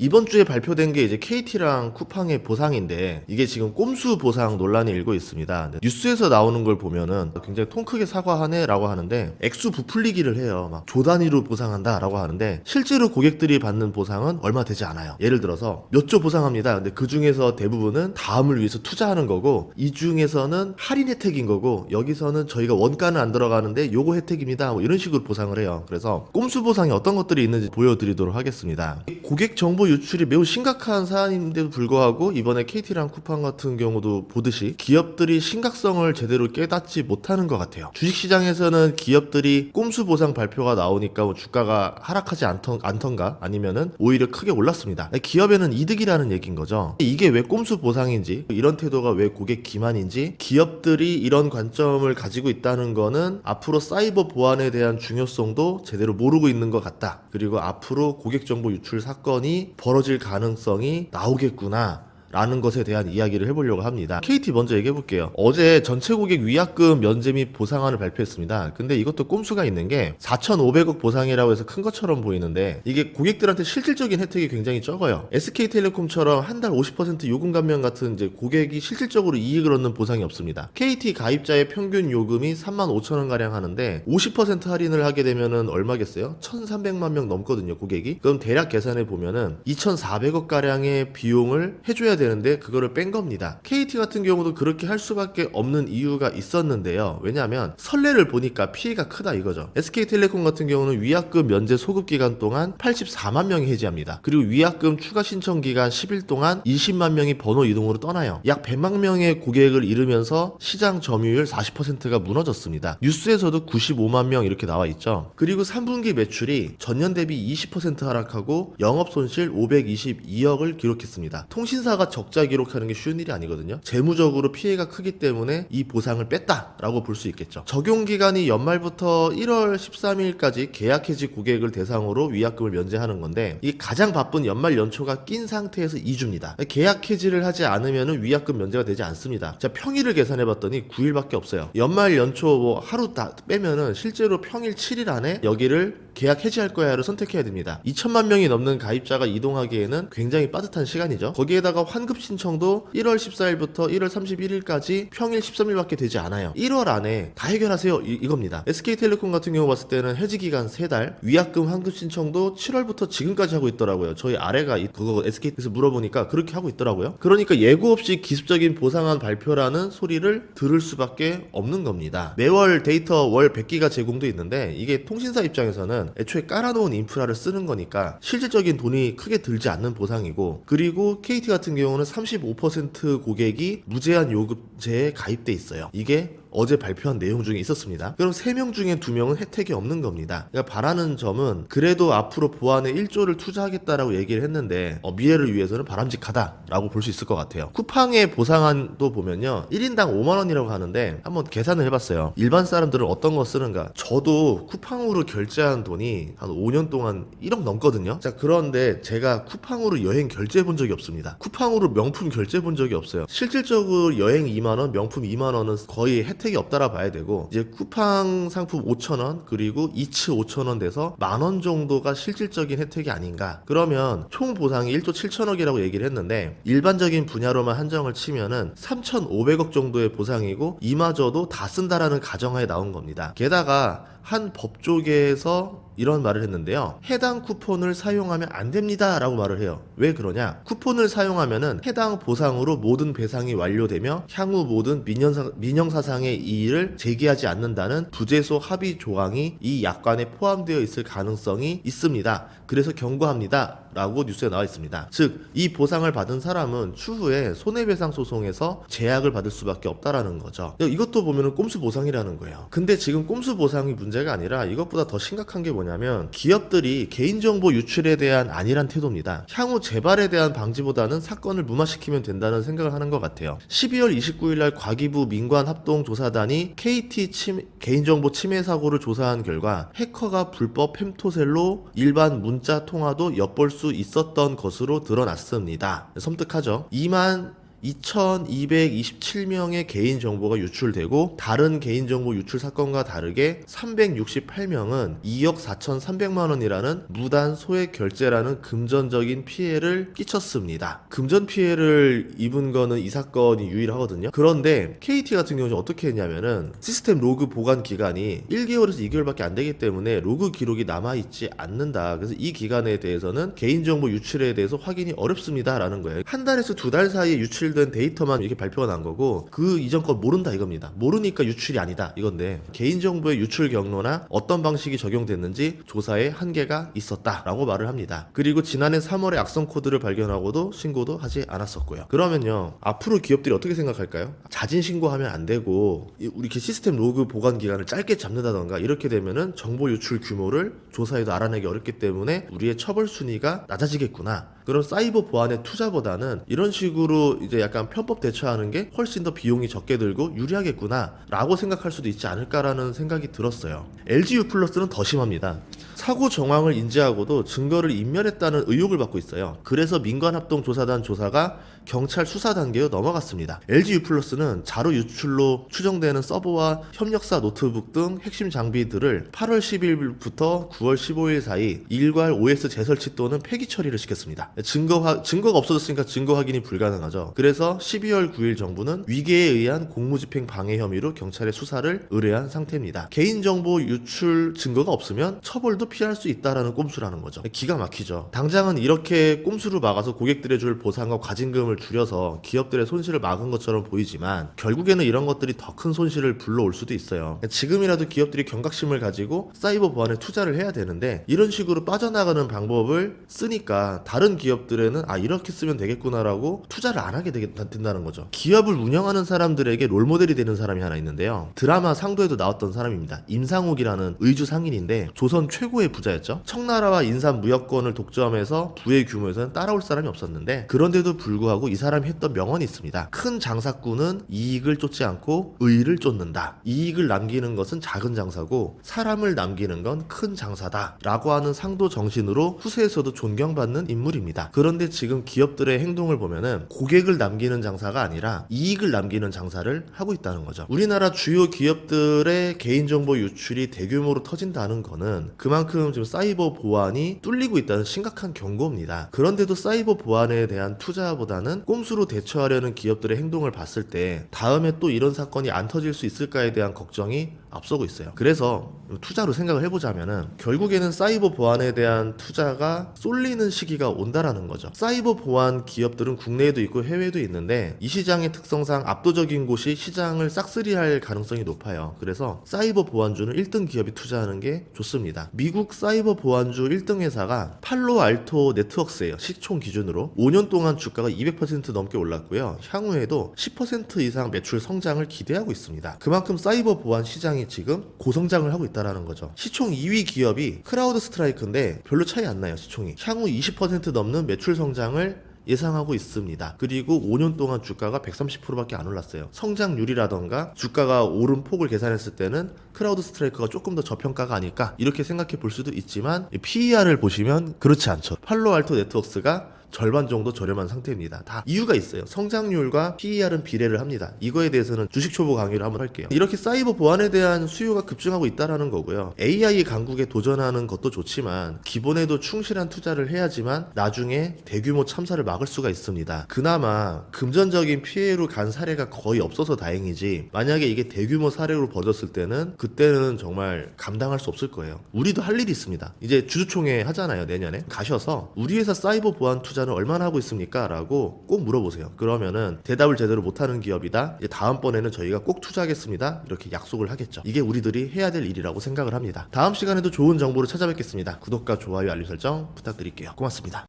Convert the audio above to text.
이번 주에 발표된 게 이제 KT랑 쿠팡의 보상인데 이게 지금 꼼수 보상 논란이 일고 있습니다. 뉴스에서 나오는 걸 보면은 굉장히 통 크게 사과하네라고 하는데 액수 부풀리기를 해요. 막 조 단위로 보상한다라고 하는데 실제로 고객들이 받는 보상은 얼마 되지 않아요. 예를 들어서 몇 조 보상합니다. 근데 그 중에서 대부분은 다음을 위해서 투자하는 거고 이 중에서는 할인 혜택인 거고 여기서는 저희가 원가는 안 들어가는데 요거 혜택입니다. 뭐 이런 식으로 보상을 해요. 그래서 꼼수 보상이 어떤 것들이 있는지 보여드리도록 하겠습니다. 고객 정보 유출이 매우 심각한 사안인데도 불구하고 이번에 KT랑 쿠팡 같은 경우도 보듯이 기업들이 심각성을 제대로 깨닫지 못하는 것 같아요. 주식시장에서는 기업들이 꼼수 보상 발표가 나오니까 뭐 주가가 하락하지 않던가 아니면은 오히려 크게 올랐습니다. 기업에는 이득이라는 얘기인 거죠. 이게 왜 꼼수 보상인지, 이런 태도가 왜 고객 기만인지, 기업들이 이런 관점을 가지고 있다는 거는 앞으로 사이버 보안에 대한 중요성도 제대로 모르고 있는 것 같다. 그리고 앞으로 고객 정보 유출 사건이 벌어질 가능성이 나오겠구나 라는 것에 대한 이야기를 해보려고 합니다. KT 먼저 얘기해볼게요. 어제 전체 고객 위약금 면제 및 보상안을 발표했습니다. 근데 이것도 꼼수가 있는 게 4,500억 보상이라고 해서 큰 것처럼 보이는데 이게 고객들한테 실질적인 혜택이 굉장히 적어요. SK텔레콤처럼 한 달 50% 요금 감면 같은 이제 고객이 실질적으로 이익을 얻는 보상이 없습니다. KT 가입자의 평균 요금이 35,000원 가량 하는데 50% 할인을 하게 되면은 얼마겠어요? 1,300만 명 넘거든요, 고객이. 그럼 대략 계산해 보면은 2,400억 가량의 비용을 해줘야 되는데 그거를 뺀 겁니다. KT 같은 경우도 그렇게 할 수밖에 없는 이유가 있었는데요. 왜냐하면 선례를 보니까 피해가 크다 이거죠. SK텔레콤 같은 경우는 위약금 면제 소급 기간 동안 84만 명이 해지합니다. 그리고 위약금 추가 신청 기간 10일 동안 20만 명이 번호 이동으로 떠나요. 약 100만 명의 고객을 잃으면서 시장 점유율 40%가 무너졌습니다. 뉴스에서도 95만 명 이렇게 나와 있죠. 그리고 3분기 매출이 전년 대비 20% 하락하고 영업 손실 522억을 기록했습니다. 통신사가 적자 기록하는 게 쉬운 일이 아니거든요. 재무적으로 피해가 크기 때문에 이 보상을 뺐다라고 볼 수 있겠죠. 적용 기간이 연말부터 1월 13일까지 계약 해지 고객을 대상으로 위약금을 면제하는 건데 이게 가장 바쁜 연말 연초가 낀 상태에서 2주입니다. 계약 해지를 하지 않으면 위약금 면제가 되지 않습니다. 자, 평일을 계산해 봤더니 9일밖에 없어요. 연말 연초 뭐 하루 다 빼면은 실제로 평일 7일 안에 여기를 계약 해지할 거야를 선택해야 됩니다. 2천만 명이 넘는 가입자가 이동하기에는 굉장히 빠듯한 시간이죠. 거기에다가 환급 신청도 1월 14일부터 1월 31일까지 평일 13일밖에 되지 않아요. 1월 안에 다 해결하세요 이겁니다. SK텔레콤 같은 경우 봤을 때는 해지 기간 3달, 위약금 환급 신청도 7월부터 지금까지 하고 있더라고요. 저희 아래가 그거 SK에서 물어보니까 그렇게 하고 있더라고요. 그러니까 예고 없이 기습적인 보상안 발표라는 소리를 들을 수밖에 없는 겁니다. 매월 데이터 월 100기가 제공도 있는데 이게 통신사 입장에서는 애초에 깔아놓은 인프라를 쓰는 거니까 실질적인 돈이 크게 들지 않는 보상이고, 그리고 KT 같은 경우는 35% 고객이 무제한 요금제에 가입돼 있어요. 이게 어제 발표한 내용 중에 있었습니다. 그럼 3명 중에 2명은 혜택이 없는 겁니다. 그러니까 바라는 점은 그래도 앞으로 보안에 1조를 투자하겠다라고 얘기를 했는데 미래를 위해서는 바람직하다라고 볼 수 있을 것 같아요. 쿠팡의 보상안도 보면요, 1인당 5만원이라고 하는데 한번 계산을 해봤어요. 일반 사람들은 어떤 거 쓰는가? 저도 쿠팡으로 결제한 돈이 한 5년 동안 1억 넘거든요. 자, 그런데 제가 쿠팡으로 여행 결제해 본 적이 없습니다. 쿠팡으로 명품 결제해 본 적이 없어요. 실질적으로 여행 2만원, 명품 2만원은 거의 혜택이 없다라 봐야 되고, 이제 쿠팡 상품 5,000원 그리고 이츠 5,000원 돼서 10,000원 정도가 실질적인 혜택이 아닌가. 그러면 총 보상이 1조 7천억이라고 얘기를 했는데 일반적인 분야로만 한정을 치면은 3,500억 정도의 보상이고 이마저도 다 쓴다라는 가정하에 나온 겁니다. 게다가 한 법조계에서 이런 말을 했는데요. 해당 쿠폰을 사용하면 안 됩니다 라고 말을 해요. 왜 그러냐? 쿠폰을 사용하면은 해당 보상으로 모든 배상이 완료되며 향후 모든 민형사상의 이의를 제기하지 않는다는 부재소 합의 조항이 이 약관에 포함되어 있을 가능성이 있습니다. 그래서 경고합니다 라고 뉴스에 나와 있습니다. 즉, 이 보상을 받은 사람은 추후에 손해배상 소송에서 제약을 받을 수밖에 없다라는 거죠. 이것도 보면은 꼼수 보상이라는 거예요. 근데 지금 꼼수 보상이 문제가 아니라 이것보다 더 심각한 게 뭐냐면 기업들이 개인정보 유출에 대한 안일한 태도입니다. 향후 재발에 대한 방지보다는 사건을 무마시키면 된다는 생각을 하는 것 같아요. 12월 29일날 과기부 민관합동조사단이 KT 개인정보 침해 사고를 조사한 결과 해커가 불법 펨토셀로 일반 문자 통화도 엿볼 수 있었던 것으로 드러났습니다. 섬뜩하죠. 2만 2227명의 개인정보가 유출되고 다른 개인정보 유출 사건과 다르게 368명은 2억 4,300만 원이라는 무단 소액 결제라는 금전적인 피해를 끼쳤습니다. 금전 피해를 입은 거는 이 사건이 유일하거든요. 그런데 KT 같은 경우는 어떻게 했냐면은 시스템 로그 보관 기간이 1개월에서 2개월밖에 안 되기 때문에 로그 기록이 남아있지 않는다. 그래서 이 기간에 대해서는 개인정보 유출에 대해서 확인이 어렵습니다 라는 거예요. 한 달에서 두 달 사이에 유출된 데이터만 이렇게 발표가 난 거고 그 이전 건 모른다 이겁니다. 모르니까 유출이 아니다 이건데, 개인정보의 유출 경로나 어떤 방식이 적용됐는지 조사에 한계가 있었다 라고 말을 합니다. 그리고 지난해 3월에 악성 코드를 발견하고도 신고도 하지 않았었고요. 그러면요, 앞으로 기업들이 어떻게 생각할까요? 자진 신고하면 안 되고 이렇게 시스템 로그 보관 기간을 짧게 잡는다던가 이렇게 되면은 정보 유출 규모를 조사해도 알아내기 어렵기 때문에 우리의 처벌 순위가 낮아지겠구나. 그런 사이버 보안의 투자보다는 이런 식으로 이제 약간 편법 대처하는 게 훨씬 더 비용이 적게 들고 유리하겠구나 라고 생각할 수도 있지 않을까라는 생각이 들었어요. LG U+는 더 심합니다. 사고 정황을 인지하고도 증거를 인멸했다는 의혹을 받고 있어요. 그래서 민관합동조사단 조사가 경찰 수사 단계로 넘어갔습니다. LG U+는 자료 유출로 추정되는 서버와 협력사 노트북 등 핵심 장비들을 8월 10일부터 9월 15일 사이 일괄 OS 재설치 또는 폐기 처리를 시켰습니다. 증거가 없어졌으니까 증거 확인이 불가능하죠. 그래서 12월 9일 정부는 위계에 의한 공무집행 방해 혐의로 경찰에 수사를 의뢰한 상태입니다. 개인정보 유출 증거가 없으면 처벌도 피할 수 있다라는 꼼수라는 거죠. 기가 막히죠. 당장은 이렇게 꼼수로 막아서 고객들에 줄 보상과 과징금을 줄여서 기업들의 손실을 막은 것처럼 보이지만 결국에는 이런 것들이 더 큰 손실을 불러올 수도 있어요. 지금이라도 기업들이 경각심을 가지고 사이버 보안에 투자를 해야 되는데 이런 식으로 빠져나가는 방법을 쓰니까 다른 기업들에는 이렇게 쓰면 되겠구나라고 투자를 안 하게 된다는 거죠. 기업을 운영하는 사람들에게 롤모델이 되는 사람이 하나 있는데요. 드라마 상도에도 나왔던 사람입니다. 임상옥이라는 의주 상인인데 조선 최고의 부자였죠. 청나라와 인삼 무역권을 독점해서 부의 규모에서는 따라올 사람이 없었는데, 그런데도 불구하고 이 사람이 했던 명언이 있습니다. 큰 장사꾼은 이익을 쫓지 않고 의의를 쫓는다. 이익을 남기는 것은 작은 장사고 사람을 남기는 건 큰 장사다 라고 하는 상도 정신으로 후세에서도 존경받는 인물입니다. 그런데 지금 기업들의 행동을 보면은 고객을 남기는 장사가 아니라 이익을 남기는 장사를 하고 있다는 거죠. 우리나라 주요 기업들의 개인정보 유출이 대규모로 터진다는 거는 그만큼 지금 사이버 보안이 뚫리고 있다는 심각한 경고입니다. 그런데도 사이버 보안에 대한 투자보다는 꼼수로 대처하려는 기업들의 행동을 봤을 때 다음에 또 이런 사건이 안 터질 수 있을까에 대한 걱정이 앞서고 있어요. 그래서 투자로 생각을 해보자면은 결국에는 사이버 보안에 대한 투자가 쏠리는 시기가 온다라는 거죠. 사이버 보안 기업들은 국내에도 있고 해외에도 있는데 이 시장의 특성상 압도적인 곳이 시장을 싹쓸이할 가능성이 높아요. 그래서 사이버 보안주는 1등 기업이 투자하는 게 좋습니다. 미국 사이버 보안주 1등 회사가 팔로알토 네트워크스예요. 시총 기준으로 5년 동안 주가가 200% 넘게 올랐고요. 향후에도 10% 이상 매출 성장을 기대하고 있습니다. 그만큼 사이버 보안 시장이 지금 고성장을 하고 있다는 거죠. 시총 2위 기업이 크라우드 스트라이크인데 별로 차이 안 나요. 시총이 향후 20% 넘는 매출 성장을 예상하고 있습니다. 그리고 5년 동안 주가가 130%밖에 안 올랐어요. 성장률이라던가 주가가 오른 폭을 계산했을 때는 크라우드 스트라이크가 조금 더 저평가가 아닐까 이렇게 생각해 볼 수도 있지만 PER을 보시면 그렇지 않죠. 팔로알토 네트워크스가 절반 정도 저렴한 상태입니다. 다 이유가 있어요. 성장률과 PER은 비례를 합니다. 이거에 대해서는 주식 초보 강의를 한번 할게요. 이렇게 사이버 보안에 대한 수요가 급증하고 있다는 거고요. AI 강국에 도전하는 것도 좋지만 기본에도 충실한 투자를 해야지만 나중에 대규모 참사를 막을 수가 있습니다. 그나마 금전적인 피해로 간 사례가 거의 없어서 다행이지, 만약에 이게 대규모 사례로 벌어졌을 때는 그때는 정말 감당할 수 없을 거예요. 우리도 할 일이 있습니다. 이제 주주총회 하잖아요. 내년에 가셔서 우리 회사 사이버 보안 투자는 얼마나 하고 있습니까? 라고 꼭 물어보세요. 그러면은 대답을 제대로 못하는 기업이다, 이제 다음번에는 저희가 꼭 투자하겠습니다, 이렇게 약속을 하겠죠. 이게 우리들이 해야 될 일이라고 생각을 합니다. 다음 시간에도 좋은 정보로 찾아뵙겠습니다. 구독과 좋아요 알림 설정 부탁드릴게요. 고맙습니다.